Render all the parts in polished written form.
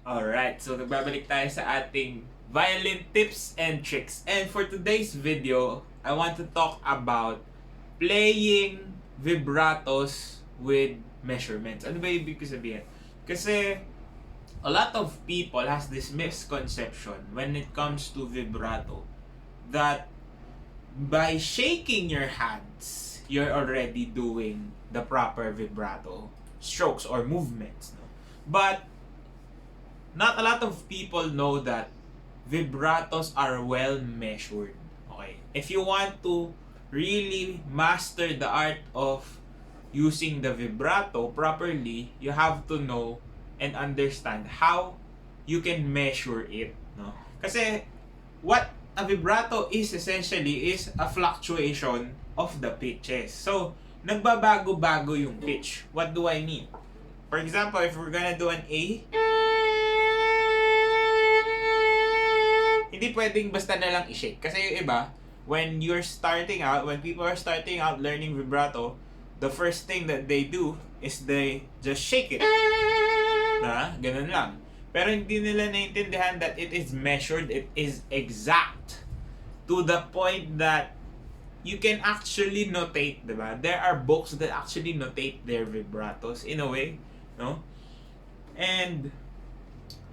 Alright, so nagbabalik tayo sa ating violin tips and tricks. And for today's video, I want to talk about playing vibratos with measurements. Ano ba ibig ko sabihin? Kasi a lot of people has this misconception when it comes to vibrato that by shaking your hands, you're already doing the proper vibrato strokes or movements. No? But not a lot of people know that vibratos are well measured. Okay? If you want to really master the art of using the vibrato properly, you have to know and understand how you can measure it, no? Kasi what a vibrato is essentially is a fluctuation of the pitches. So, nagbabago-bago yung pitch. What do I mean? For example, if we're gonna do an A, hindi pwedeng basta na lang i-shake. Kasi yung iba, when people are starting out learning vibrato, the first thing that they do is they just shake it. Ganun lang. Pero hindi nila naintindihan that it is measured, it is exact. To the point that you can actually notate, diba? There are books that actually notate their vibratos in a way, no? And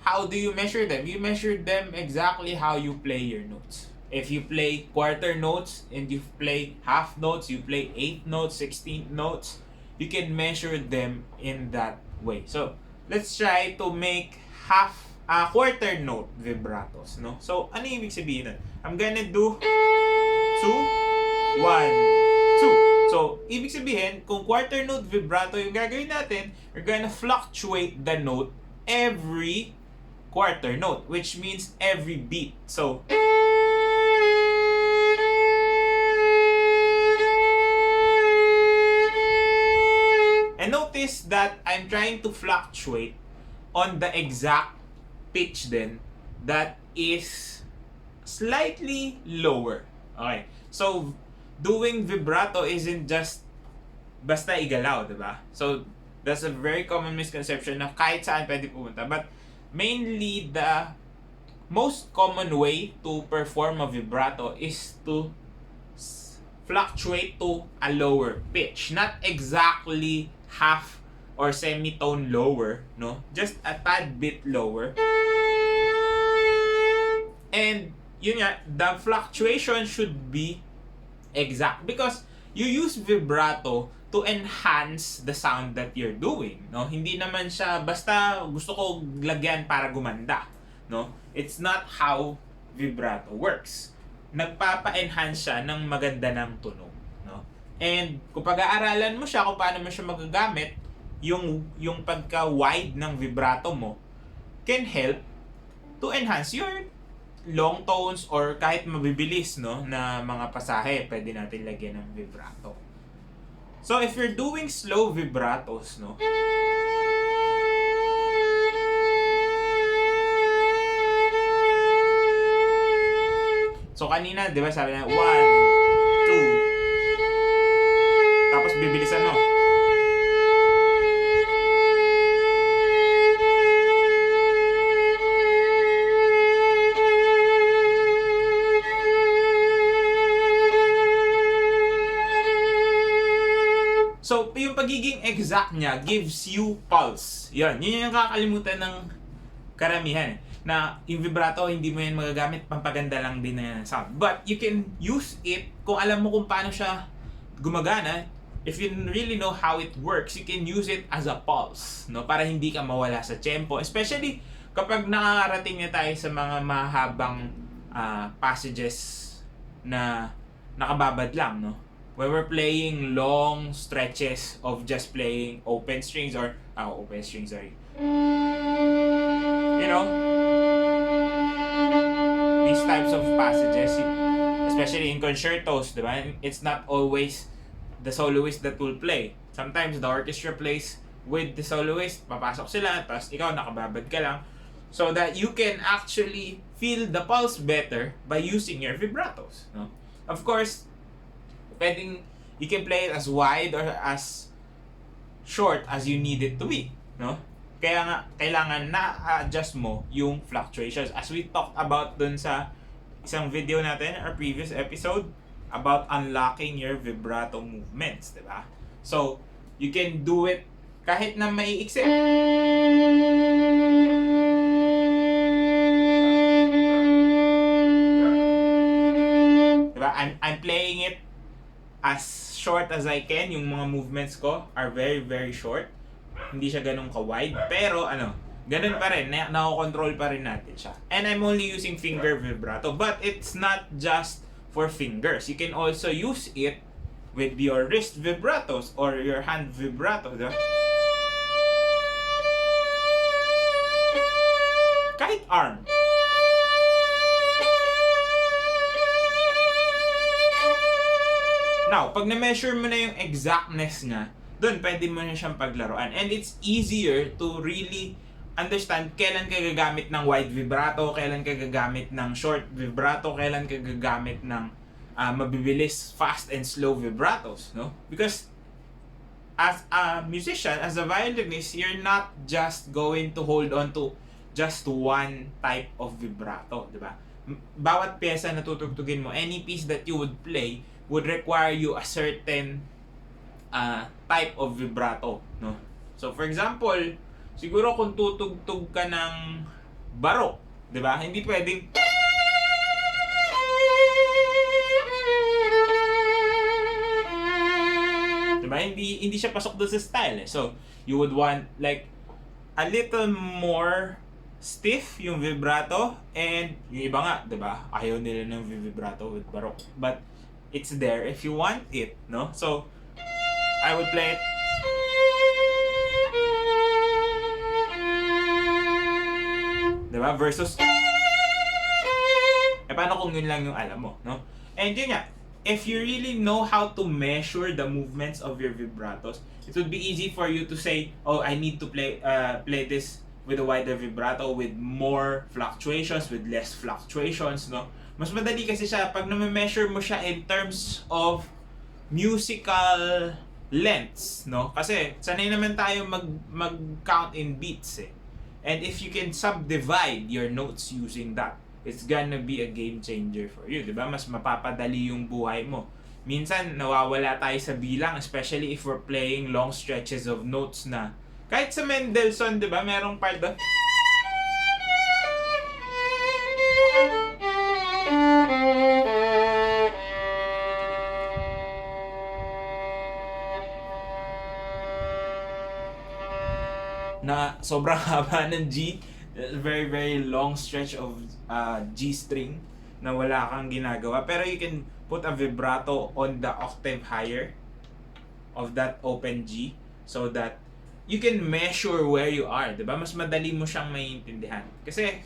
how do you measure them? You measure them exactly how you play your notes. If you play quarter notes and you play half notes, you play 8 notes, 16 notes, you can measure them in that way. So, let's try to make quarter note vibratos, no? So, ano yung ibig sabihin nun? I'm gonna do 2, 1, 2. So, ibig sabihin, kung quarter note vibrato yung gagawin natin, we're gonna fluctuate the note every quarter note, which means every beat. So, and notice that I'm trying to fluctuate on the exact pitch then that is slightly lower. Okay. So, doing vibrato isn't just basta igalaw, diba? So, that's a very common misconception na kahit saan pwede pumunta. But, mainly the most common way to perform a vibrato is to fluctuate to a lower pitch. Not exactly half or semitone lower, no? Just a tad bit lower. And yun nga, the fluctuation should be exact because you use vibrato to enhance the sound that you're doing, no? Hindi naman siya basta gusto ko lagyan para gumanda, no? It's not how vibrato works. Nagpapa-enhance siya ng maganda ng tunog, no? And kung pag-aaralan mo siya kung paano mo siya magagamit, yung pagka-wide ng vibrato mo can help to enhance your long tones or kahit mabibilis, no, na mga pasahe, pwede natin lagyan ng vibrato. So, if you're doing slow vibratos, no, so kanina, di ba, sabi na 1, 2, tapos bibilisan mo. So, yung pagiging exact niya gives you pulse. Yun yung kakalimutan ng karamihan. Na yung vibrato, hindi mo yan magagamit, pampaganda lang din na sound. But you can use it kung alam mo kung paano siya gumagana. If you really know how it works, you can use it as a pulse, no? Para hindi ka mawala sa tempo. Especially kapag nakakarating na tayo sa mga mahabang passages na nakababad lang, no? When we're playing long stretches of just playing open strings, you know, these types of passages, especially in concertos, diba? It's not always the soloist that will play. Sometimes the orchestra plays with the soloist, papasok sila, tapos ikaw nakababad ka lang, so that you can actually feel the pulse better by using your vibratos, no? Of course, you can play it as wide or as short as you need it to be, no? Kaya nga, kailangan na-adjust mo yung fluctuations. As we talked about dun sa isang video natin, our previous episode, about unlocking your vibrato movements, di ba? So, you can do it kahit na maiiksi. Diba? I'm playing it as short as I can. Yung mga movements ko are very, very short. Hindi siya ganun ka-wide. Pero ganun pa rin. Nako-control pa rin natin siya. And I'm only using finger vibrato. But it's not just for fingers. You can also use it with your wrist vibratos or your hand vibrato. Diba? Kahit arm. Now, pag na-measure mo na yung exactness nga, doon pwede mo na siyang paglaruan. And it's easier to really understand kailan ka gagamit ng wide vibrato, kailan ka gagamit ng short vibrato, kailan ka gagamit ng mabibilis, fast and slow vibratos, no? Because as a musician, as a violinist, you're not just going to hold on to just one type of vibrato, di ba? Bawat pyesa na tutugtugin mo, any piece that you would play would require you a certain type of vibrato, no? So for example, siguro kung tutugtog ka ng barok, 'di ba? Hindi pwedeng diba? Hindi siya pasok doon sa style eh. So, you would want like a little more stiff yung vibrato, and yung iba nga, 'di ba? Ayaw nila ng vibrato with barok. But it's there if you want it, no? So, I would play it diba? Versus paano kung yun lang yung alam mo, no? And yun nga, if you really know how to measure the movements of your vibratos, it would be easy for you to say, oh, I need to play this with a wider vibrato, with more fluctuations, with less fluctuations, no? Mas madali kasi siya pag na-measure mo siya in terms of musical lengths, no? Kasi sanay naman tayo mag-count in beats eh. And if you can subdivide your notes using that, it's gonna be a game changer for you, di ba? Mas mapapadali yung buhay mo. Minsan, nawawala tayo sa bilang, especially if we're playing long stretches of notes na, kahit sa Mendelssohn, di ba? Merong part doon. Na sobrang haba ng G, very very long stretch of G string na wala kang ginagawa, pero you can put a vibrato on the octave higher of that open G so that you can measure where you are, 'di ba? Mas madali mo siyang maiintindihan kasi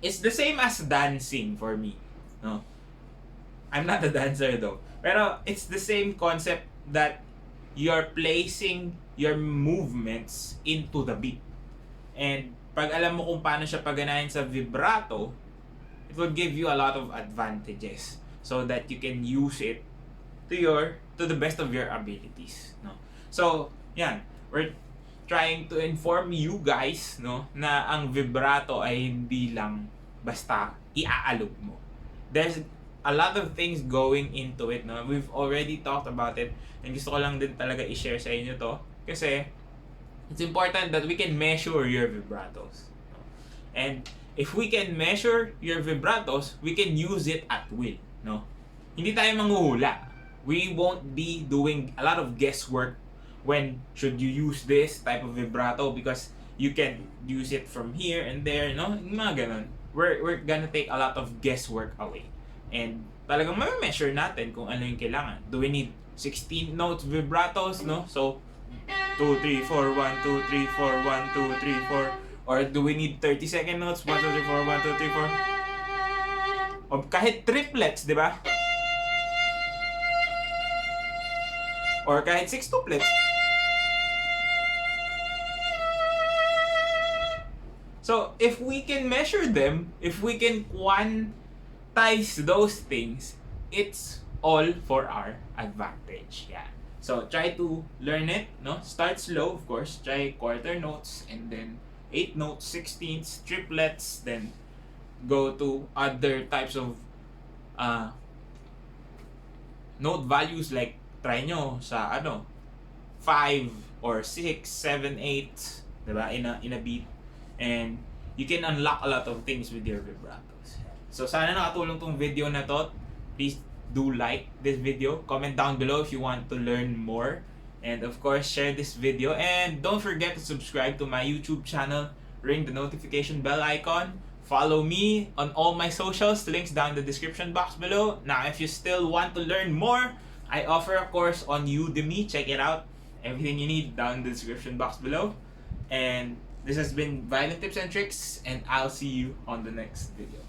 it's the same as dancing for me, no? I'm not a dancer though, pero it's the same concept that you're placing your movements into the beat. And pag alam mo kung paano siya paganahin sa vibrato, it will give you a lot of advantages so that you can use it to the best of your abilities, no? So, yan, we're trying to inform you guys, no, na ang vibrato ay hindi lang basta iaalog mo. There's a lot of things going into it, no? We've already talked about it, and gusto ko lang din talaga i-share sa inyo to kasi it's important that we can measure your vibratos. And if we can measure your vibratos, we can use it at will, no? Hindi tayo manghuhula. We won't be doing a lot of guesswork when should you use this type of vibrato because you can use it from here and there, no? Mga ganun. We're gonna take a lot of guesswork away. And talagang ma-measure natin kung ano yung kailangan. Do we need 16 notes vibratos, no? So, 2, 3, 4, 1, 2, 3, 4, 1, 2, 3, 4. Or do we need 30-second notes? 1, 2, 3, 4, 1, 2, 3, 4. O kahit triplets, di ba? Or kahit 6 tuplets. So, if we can measure them, if we can quantize those things, it's all for our advantage. Yeah. So try to learn it, no? Start slow, of course. Try quarter notes and then 8 notes, 16ths, triplets, then go to other types of note values, like try nyo sa 5 or 6, 7, 8, diba? In a beat. And you can unlock a lot of things with your vibratos. So sana nakatulong tong video na to. Please do like this video. Comment down below if you want to learn more. And of course, share this video. And don't forget to subscribe to my YouTube channel. Ring the notification bell icon. Follow me on all my socials. Links down in the description box below. Now, if you still want to learn more, I offer a course on Udemy. Check it out. Everything you need down in the description box below. And this has been Violin Tips and Tricks. And I'll see you on the next video.